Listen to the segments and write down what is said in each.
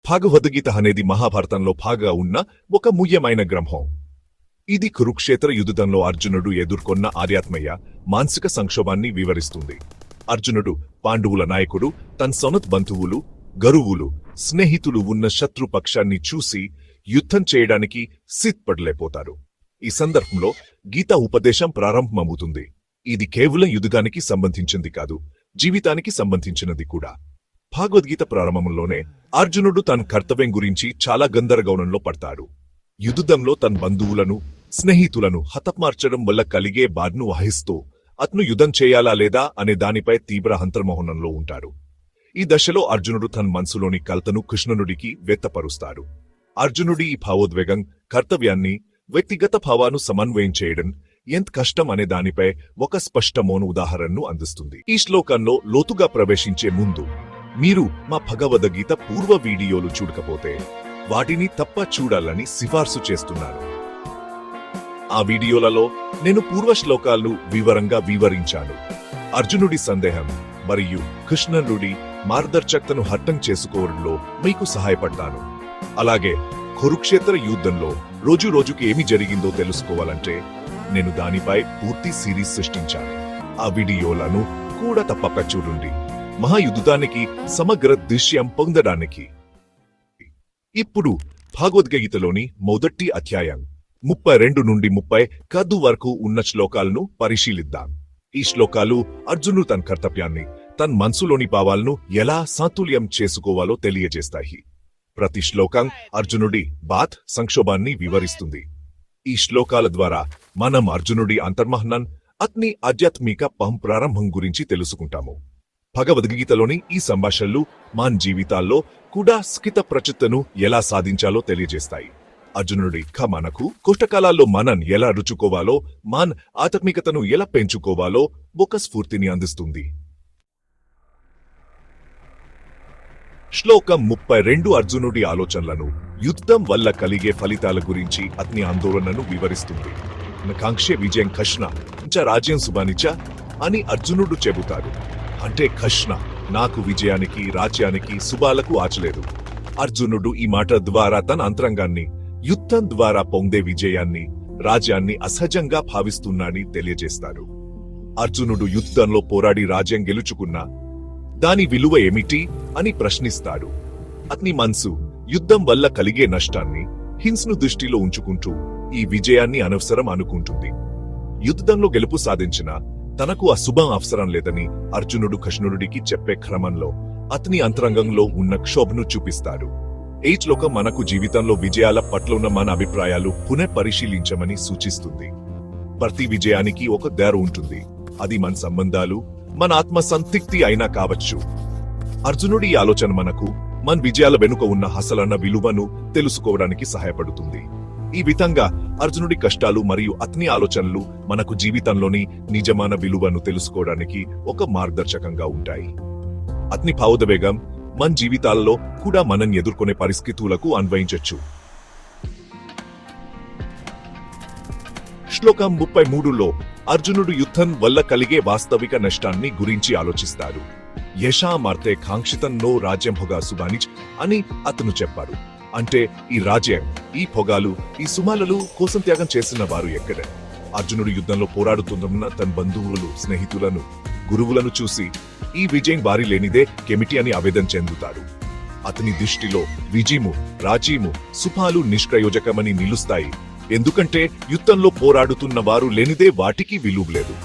భగవద్గీత అనేది మహాభారతంలో భాగంగా ఉన్న ఒక ముఖ్యమైన గ్రంథం. ఇది కురుక్షేత్ర యుద్ధంలో అర్జునుడు ఎదుర్కొన్న ఆధ్యాత్మిక మానసిక సంక్షోభాన్ని వివరిస్తుంది. అర్జునుడు పాండవుల నాయకుడు తన సొంత బంధువులు, గురువులు, స్నేహితులు ఉన్న శత్రుపక్షాన్ని చూసి యుద్ధం చేయడానికి సిద్ధపడలేకపోతారు. ఈ సందర్భంలో గీతా ఉపదేశం ప్రారంభమవుతుంది. ఇది కేవలం యుద్ధానికి సంబంధించింది కాదు, జీవితానికి సంబంధించినది కూడా. భగవద్గీత ప్రారంభంలోనే అర్జునుడు తన కర్తవ్యం గురించి చాలా గందరగోళంలో పడతాడు. యుద్ధంలో తన బంధువులను, స్నేహితులను హతమార్చడం వల్ల కలిగే బాధను వహిస్తూ అతను యుద్ధం చేయాలా లేదా అనే దానిపై తీవ్ర అంతర్మోహనంలో ఉంటాడు. ఈ దశలో అర్జునుడు తన మనసులోని కలతను కృష్ణుడికి వ్యక్తపరుస్తాడు. అర్జునుడి ఈ భావోద్వేగం, కర్తవ్యాన్ని, వ్యక్తిగత భావాను సమన్వయం చేయడం ఎంత కష్టం అనే దానిపై ఒక స్పష్టమైన ఉదాహరణను అందిస్తుంది. ఈ శ్లోకంలో లోతుగా ప్రవేశించే ముందు మీరు మా భగవద్గీత పూర్వ వీడియోలు చూడకపోతే వాటిని తప్ప చూడాలని సిఫార్సు చేస్తున్నాను. ఆ వీడియోలలో నేను పూర్వ శ్లోకాలను వివరంగా వివరించాను. అర్జునుడి సందేహం మరియు కృష్ణుడి మార్గదర్శకతను అర్థం చేసుకోవడంలో మీకు సహాయపడతాను. అలాగే కురుక్షేత్ర యుద్ధంలో రోజు రోజుకి ఏమి జరిగిందో తెలుసుకోవాలంటే నేను దానిపై పూర్తి సిరీస్ సృష్టించాను. ఆ వీడియోలను కూడా తప్పక చూడండి, మహాయుద్ధానికి సమగ్ర దృశ్యం పొందడానికి. ఇప్పుడు భగవద్గీతలోని మొదటి అధ్యాయం 32 నుండి 35 వరకు ఉన్న శ్లోకాలను పరిశీలిద్దాం. ఈ శ్లోకాలు అర్జునుడు తన కర్తవ్యాన్ని, తన మనసులోని భావాలను ఎలా సమతుల్యం చేసుకోవాలో తెలియజేస్తాయి. ప్రతి శ్లోకం అర్జునుడి బాధ, సంక్షోభాన్ని వివరిస్తుంది. ఈ శ్లోకాల ద్వారా మనం అర్జునుడి అంతర్మహనం, అతని ఆధ్యాత్మిక ప్రారంభం గురించి తెలుసుకుంటాము. భగవద్గీతలోని ఈ సంభాషణలు మన జీవితాల్లో కూడా స్కిత ప్రచిత్తను ఎలా సాధించాలో తెలియజేస్తాయి. అర్జునుడి మనకు కష్టకాలాల్లో మనం ఎలా రుచుకోవాలో, మన ఆధ్యాత్మికతను ఎలా పెంచుకోవాలో ఒక స్ఫూర్తిని అందిస్తుంది. శ్లోకం 32 అర్జునుడి ఆలోచనలను, యుద్ధం వల్ల కలిగే ఫలితాల గురించి అతని ఆందోళనను వివరిస్తుంది. కాంక్షే విజయం కృష్ణ రాజ్యం శుభానిచ అని అర్జునుడు చెబుతాడు. అంటే కృష్ణ నాకు విజయానికి, రాజ్యానికి, శుభాలకు ఆచలేదు. అర్జునుడు ఈ మాట ద్వారా తన అంతరంగాన్ని, యుద్ధం ద్వారా పొందే విజయాన్ని, రాజ్యాన్ని అసహజంగా భావిస్తున్నాడని తెలియజేస్తాడు. అర్జునుడు యుద్ధంలో పోరాడి రాజ్యం గెలుచుకున్నా దాని విలువ ఏమిటి అని ప్రశ్నిస్తాడు. అతని మనసు యుద్ధం వల్ల కలిగే నష్టాన్ని, హింసను దృష్టిలో ఉంచుకుంటూ ఈ విజయాన్ని అనవసరం అనుకుంటుంది. యుద్ధంలో గెలుపు సాధించిన తనకు ఆ శుభం అవసరం లేదని అర్జునుడు కృష్ణుడికి చెప్పే క్రమంలో అతని అంతరంగంలో ఉన్న క్షోభను చూపిస్తాడు. ఈ శ్లోకం మనకు జీవితంలో విజయాల పట్ల ఉన్న మన అభిప్రాయాలు పునఃపరిశీలించమని సూచిస్తుంది. ప్రతి విజయానికి ఒక దారి ఉంటుంది. అది మన సంబంధాలు, మన ఆత్మ సంతృప్తి అయినా కావచ్చు. అర్జునుడి ఈ ఆలోచన మనకు మన విజయాల వెనుక ఉన్న అసలైన విలువను తెలుసుకోవడానికి సహాయపడుతుంది. ఈ విధంగా అర్జునుడి కష్టాలు మరియు అతని ఆలోచనలు మనకు జీవితంలోని నిజమైన విలువను తెలుసుకోవడానికి ఒక మార్గదర్శకంగా ఉంటాయి. అతని భావోద్వేగం మన జీవితాలలో కూడా మనం ఎదుర్కొనే పరిస్థితులకు అన్వయించవచ్చు. శ్లోకం 33లో అర్జునుడు యుద్ధం వల్ల కలిగే వాస్తవిక నష్టాన్ని గురించి ఆలోచిస్తాడు. యశామార్తే కాంక్షితన్నో రాజ్యం భోగా సుబానిచ్ అని అతను చెప్పాడు. అంటే ఈ రాజ్యం, ఈ భోగాలు, ఈ సుమాలలు కోసం త్యాగం చేసిన వారు ఎక్కడ? అర్జునుడు యుద్ధంలో పోరాడుతున్న తన బంధువులు, స్నేహితులను, గురువులను చూసి ఈ విజయం వారి లేనిదే కెమిటి అని ఆవేదన చెందుతాడు. అతని దృష్టిలో విజయము, రాజ్యము, సుఖాలు నిష్ప్రయోజకమని నిలుస్తాయి. ఎందుకంటే యుద్ధంలో పోరాడుతున్న వారు లేనిదే వాటికి విలువ లేదు.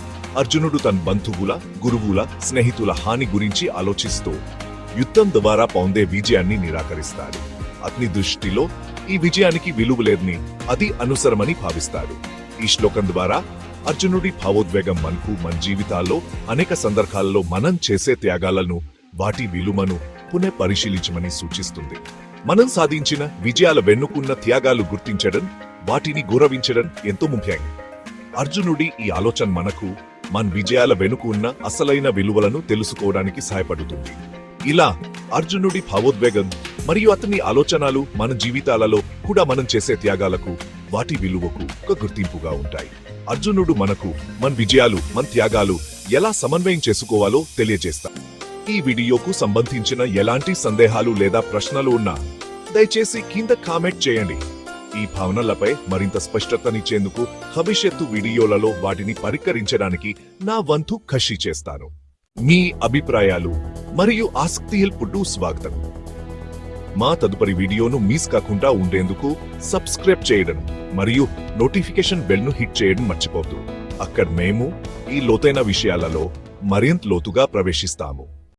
అర్జునుడు తన బంధువుల, గురువుల, స్నేహితుల హాని గురించి ఆలోచిస్తూ యుద్ధం ద్వారా పొందే విజయాన్ని నిరాకరిస్తాడు. అతని దృష్టిలో ఈ విజయానికి విలువ లేదని, అది అనుసరమని భావిస్తాడు. ఈ శ్లోకం ద్వారా అర్జునుడి భావోద్వేగం మనకు మన జీవితాల్లో అనేక సందర్భాల్లో మనం చేసే త్యాగాలను, వాటి విలువను పునఃపరిశీలించమని సూచిస్తుంది. మనం సాధించిన విజయాల వెన్నుకున్న త్యాగాలు గుర్తించడం, వాటిని గౌరవించడం ఎంతో ముఖ్యం. అర్జునుడి ఈ ఆలోచన మనకు మన విజయాల వెనుక ఉన్న అసలైన విలువలను తెలుసుకోవడానికి సహాయపడుతుంది. ఇలా అర్జునుడి భావోద్వేగం మరియు అతని ఆలోచనలు మన జీవితాలలో కూడా మనం చేసే త్యాగాలకు, వాటి విలువకు ఒక గుర్తింపుగా ఉంటాయి. అర్జునుడు మనకు మన విజయాలు, మన త్యాగాలు ఎలా సమన్వయం చేసుకోవాలో తెలియజేస్తాడు. ఈ వీడియోకు సంబంధించిన ఎలాంటి సందేహాలు లేదా ప్రశ్నలు ఉన్నా దయచేసి కింద కామెంట్ చేయండి. ఈ భావనలపై మరింత స్పష్టతనిచ్చేందుకు భవిష్యత్తు వీడియోలలో వాటిని పరిష్కరించడానికి నా వంతు కృషి చేస్తాను. మీ అభిప్రాయాలు మరియు ఆసక్తితో స్వాగతం. మా తదుపరి వీడియోను మిస్ కాకుండా ఉండేందుకు సబ్స్క్రైబ్ చేయడం మరియు నోటిఫికేషన్ బెల్ను హిట్ చేయడం మర్చిపోవద్దు. అక్కడ మేము ఈ లోతైన విషయాలలో మరింత లోతుగా ప్రవేశిస్తాము.